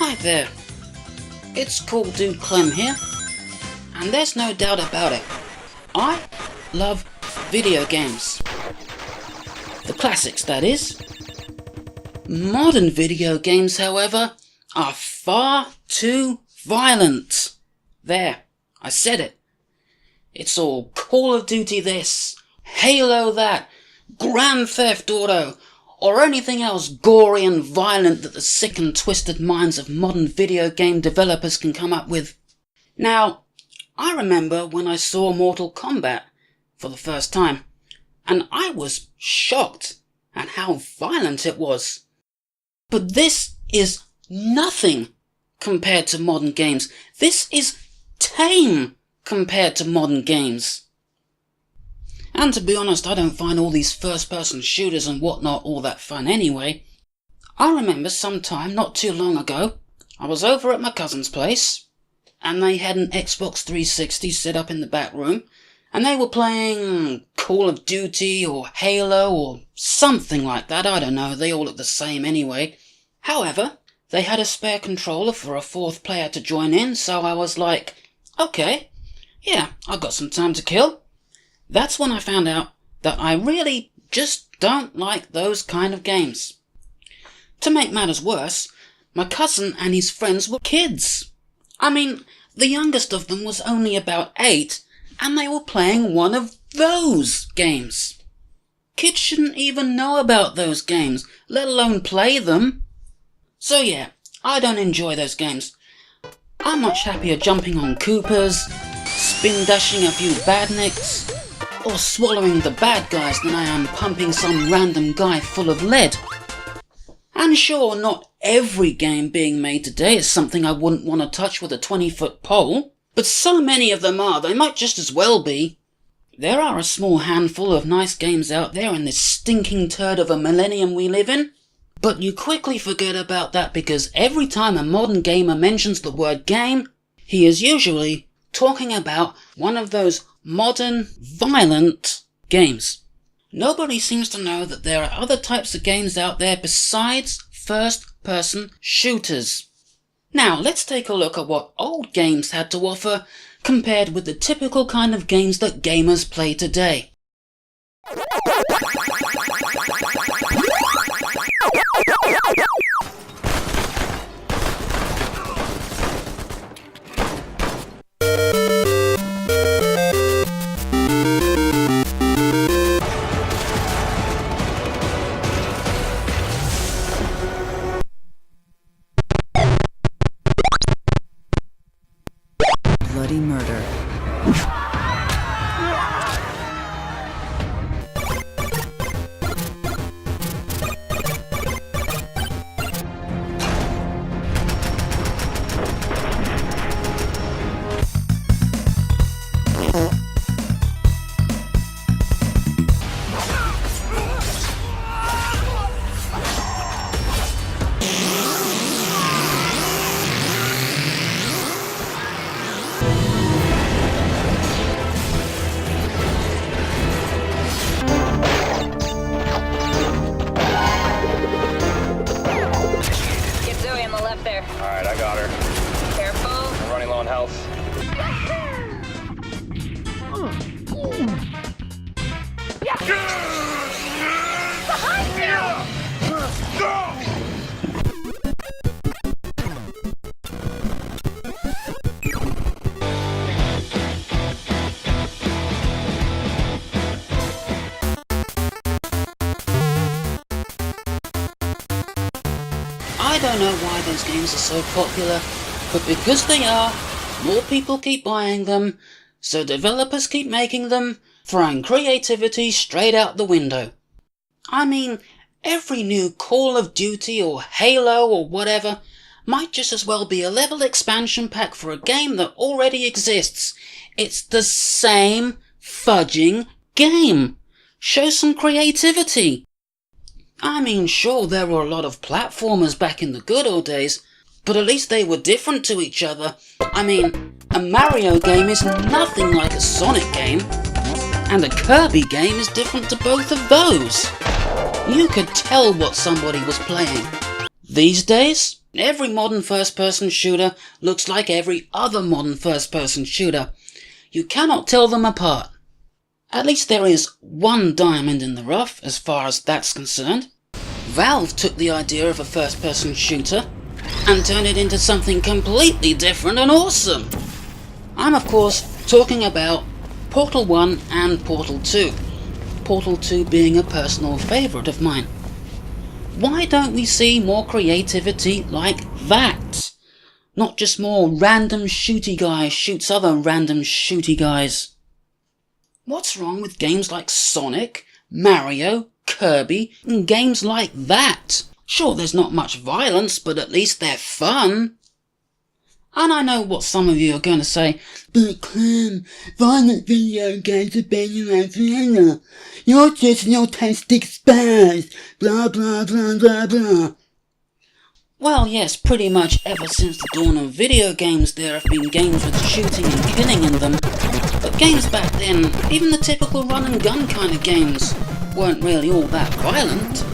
Hi there, it's Cool Dude Clem here, and there's no doubt about it, I love video games. The classics, that is. Modern video games, however, are far too violent. There, I said it. It's all Call of Duty this, Halo that, Grand Theft Auto, or anything else gory and violent that the sick and twisted minds of modern video game developers can come up with. Now, I remember when I saw Mortal Kombat for the first time, and I was shocked at how violent it was. But this is nothing compared to modern games. This is tame compared to modern games. And to be honest, I don't find all these first-person shooters and whatnot all that fun anyway. I remember sometime not too long ago, I was over at my cousin's place, and they had an Xbox 360 set up in the back room, and they were playing Call of Duty or Halo or something like that, I don't know, they all look the same anyway. However, they had a spare controller for a fourth player to join in, so I was like, okay, yeah, I've got some time to kill. That's when I found out that I really just don't like those kind of games. To make matters worse, my cousin and his friends were kids. I mean, the youngest of them was only about 8, and they were playing one of those games. Kids shouldn't even know about those games, let alone play them. So yeah, I don't enjoy those games. I'm much happier jumping on Coopers, spin dashing a few badniks, or swallowing the bad guys than I am pumping some random guy full of lead. And sure, not every game being made today is something I wouldn't want to touch with a 20-foot pole, but so many of them are, they might just as well be. There are a small handful of nice games out there in this stinking turd of a millennium we live in, but you quickly forget about that because every time a modern gamer mentions the word game, he is usually talking about one of those modern, violent games. Nobody seems to know that there are other types of games out there besides first-person shooters. Now, let's take a look at what old games had to offer compared with the typical kind of games that gamers play today. Bloody murder. Alright, I got her. Careful. I'm running low on health. Behind you! I don't know why those games are so popular, but because they are, more people keep buying them, so developers keep making them, throwing creativity straight out the window. I mean, every new Call of Duty or Halo or whatever might just as well be a level expansion pack for a game that already exists. It's the same fudging game. Show some creativity. I mean, sure, there were a lot of platformers back in the good old days, but at least they were different to each other. I mean, a Mario game is nothing like a Sonic game, and a Kirby game is different to both of those. You could tell what somebody was playing. These days, Every modern first-person shooter looks like every other modern first-person shooter. You cannot tell them apart. At least there is one diamond in the rough as far as that's concerned. Valve took the idea of a first-person shooter and turned it into something completely different and awesome. I'm of course talking about Portal 1 and Portal 2. Portal 2 being a personal favourite of mine. Why don't we see more creativity like that? Not just more random shooty guy shoots other random shooty guys. What's wrong with games like Sonic, Mario, Kirby, and games like that? Sure, there's not much violence, but at least they're fun. And I know what some of you are going to say, but Clem, violent video games have been around forever. You're just an autistic spaz, blah blah blah blah blah. Well, yes, pretty much ever since the dawn of video games there have been games with shooting and killing in them. But games back then, even the typical run and gun kind of games, weren't really all that violent.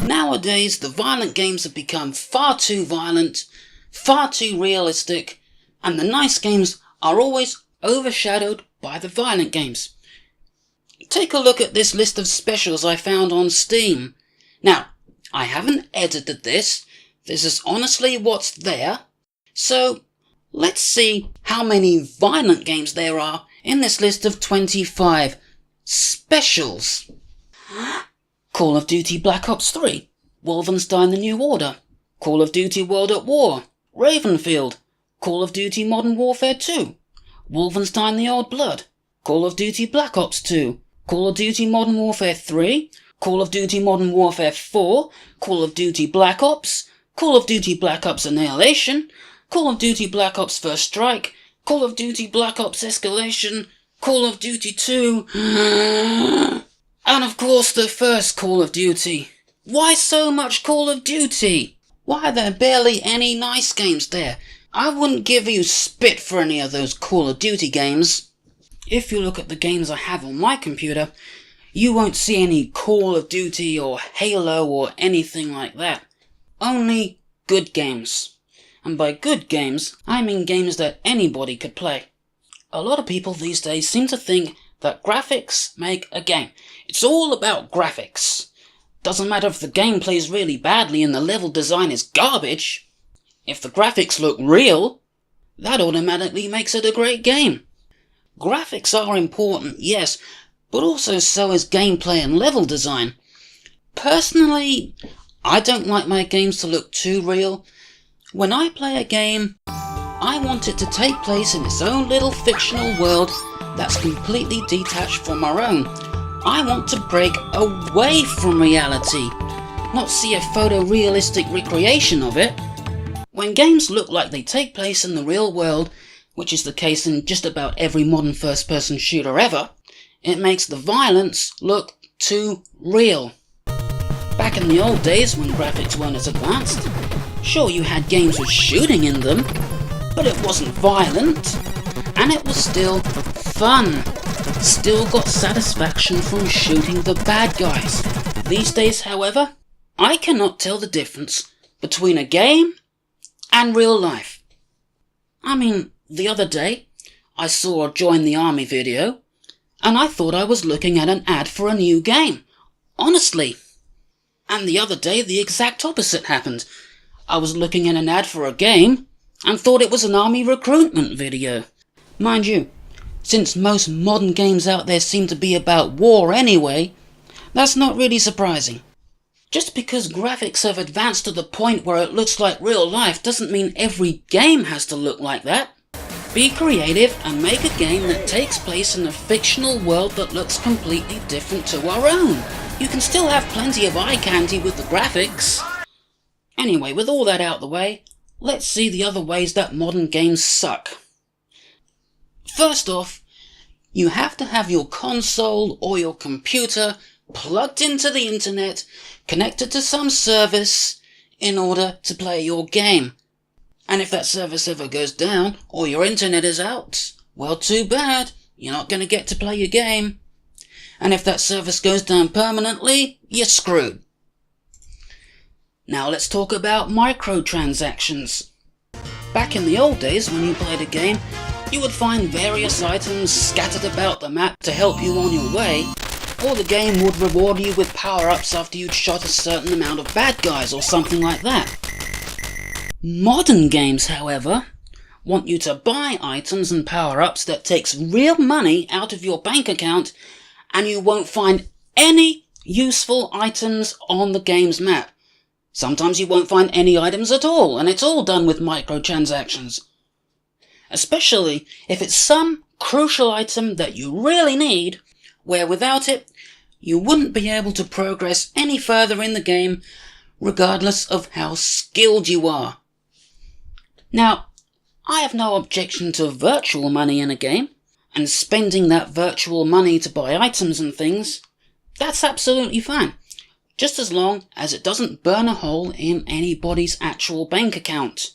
Nowadays, the violent games have become far too violent, far too realistic, and the nice games are always overshadowed by the violent games. Take a look at this list of specials I found on Steam. Now, I haven't edited this. This is honestly what's there. So, let's see how many violent games there are in this list of 25 specials. Call of Duty Black Ops 3, Wolfenstein The New Order, Call of Duty World at War, Ravenfield, Call of Duty Modern Warfare 2, Wolfenstein The Old Blood, Call of Duty Black Ops 2, Call of Duty Modern Warfare 3, Call of Duty Modern Warfare 4, Call of Duty Black Ops, Call of Duty Black Ops Annihilation, Call of Duty Black Ops First Strike, Call of Duty Black Ops Escalation, Call of Duty 2, and of course the first Call of Duty. Why so much Call of Duty? Why are there barely any nice games there? I wouldn't give you spit for any of those Call of Duty games. If you look at the games I have on my computer, you won't see any Call of Duty or Halo or anything like that. Only good games. And by good games, I mean games that anybody could play. A lot of people these days seem to think that graphics make a game. It's all about graphics. Doesn't matter if the game plays really badly and the level design is garbage. If the graphics look real, that automatically makes it a great game. Graphics are important, yes, but also so is gameplay and level design. Personally, I don't like my games to look too real. When I play a game, I want it to take place in its own little fictional world that's completely detached from our own. I want to break away from reality, not see a photorealistic recreation of it. When games look like they take place in the real world, which is the case in just about every modern first-person shooter ever, it makes the violence look too real. Back in the old days when graphics weren't as advanced, sure you had games with shooting in them, but it wasn't violent, and it was still fun. Still got satisfaction from shooting the bad guys. These days, however, I cannot tell the difference between a game and real life. I mean, the other day, I saw a Join the Army video, and I thought I was looking at an ad for a new game. Honestly. And the other day, the exact opposite happened. I was looking at an ad for a game, and thought it was an army recruitment video. Mind you, since most modern games out there seem to be about war anyway, that's not really surprising. Just because graphics have advanced to the point where it looks like real life doesn't mean every game has to look like that. Be creative and make a game that takes place in a fictional world that looks completely different to our own. You can still have plenty of eye candy with the graphics. Anyway, with all that out the way, let's see the other ways that modern games suck. First off, you have to have your console or your computer plugged into the internet, connected to some service, in order to play your game. And if that service ever goes down, or your internet is out, well, too bad, you're not going to get to play your game. And if that service goes down permanently, you're screwed. Now let's talk about microtransactions. Back in the old days when you played a game, you would find various items scattered about the map to help you on your way, or the game would reward you with power-ups after you'd shot a certain amount of bad guys or something like that. Modern games, however, want you to buy items and power-ups that takes real money out of your bank account, and you won't find any useful items on the game's map. Sometimes you won't find any items at all, and it's all done with microtransactions. Especially if it's some crucial item that you really need, where without it, you wouldn't be able to progress any further in the game, regardless of how skilled you are. Now, I have no objection to virtual money in a game, and spending that virtual money to buy items and things. That's absolutely fine, just as long as it doesn't burn a hole in anybody's actual bank account.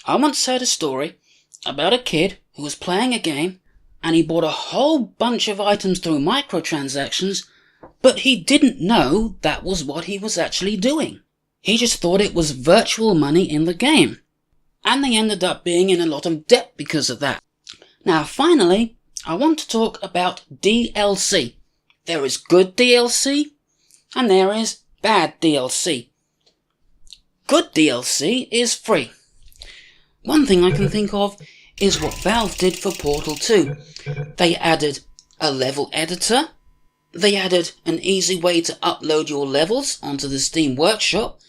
I once heard a story about a kid who was playing a game and he bought a whole bunch of items through microtransactions, but he didn't know that was what he was actually doing. He just thought it was virtual money in the game, and they ended up being in a lot of debt because of that. Now finally, I want to talk about DLC. There is good DLC, and there is bad DLC. Good DLC is free. One thing I can think of is what Valve did for Portal 2. They added a level editor, they added an easy way to upload your levels onto the Steam Workshop,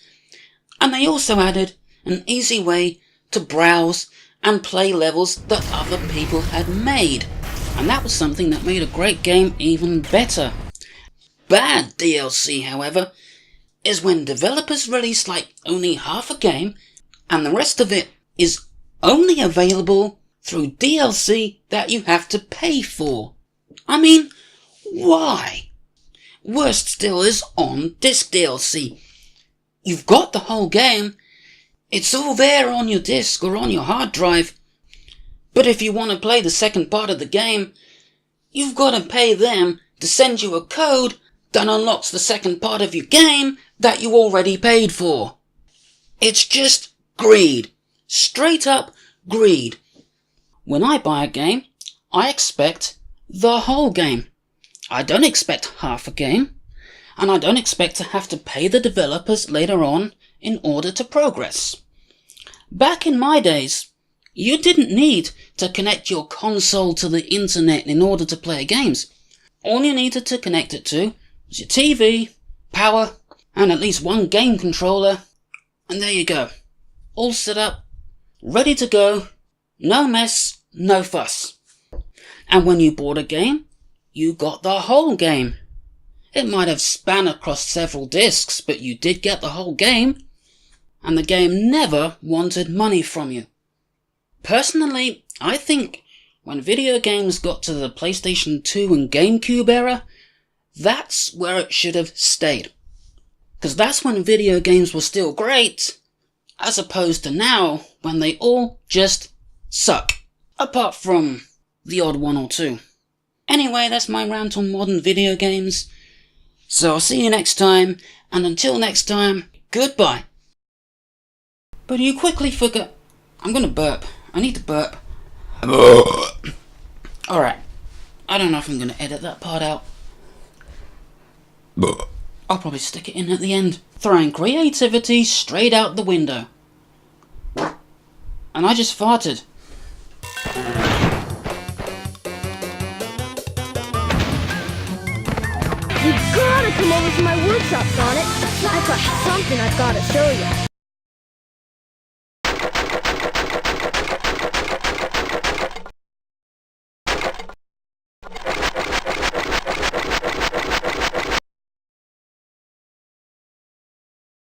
and they also added an easy way to browse and play levels that other people had made. And that was something that made a great game even better. Bad DLC, however, is when developers release like only half a game and the rest of it is only available through DLC that you have to pay for. I mean, why? Worst still is on-disc DLC. You've got the whole game, it's all there on your disc or on your hard drive, but if you want to play the second part of the game, you've got to pay them to send you a code that unlocks the second part of your game that you already paid for. It's just greed. Straight up greed. When I buy a game, I expect the whole game. I don't expect half a game, and I don't expect to have to pay the developers later on in order to progress. Back in my days, you didn't need to connect your console to the internet in order to play games. All you needed to connect it to was your TV, power, and at least one game controller, and there you go. All set up, ready to go, no mess, no fuss. And when you bought a game, you got the whole game. It might have span across several discs, but you did get the whole game, and the game never wanted money from you. Personally, I think when video games got to the PlayStation 2 and GameCube era, that's where it should have stayed. Because that's when video games were still great, as opposed to now, when they all just suck. Apart from the odd one or two. Anyway, that's my rant on modern video games. So I'll see you next time, and until next time, goodbye. But you quickly forgot... I'm gonna burp. I need to burp. Alright. I don't know if I'm gonna edit that part out. I'll probably stick it in at the end. Throwing creativity straight out the window. And I just farted. You gotta come over to my workshop, Sonic. I've got something I've gotta show you.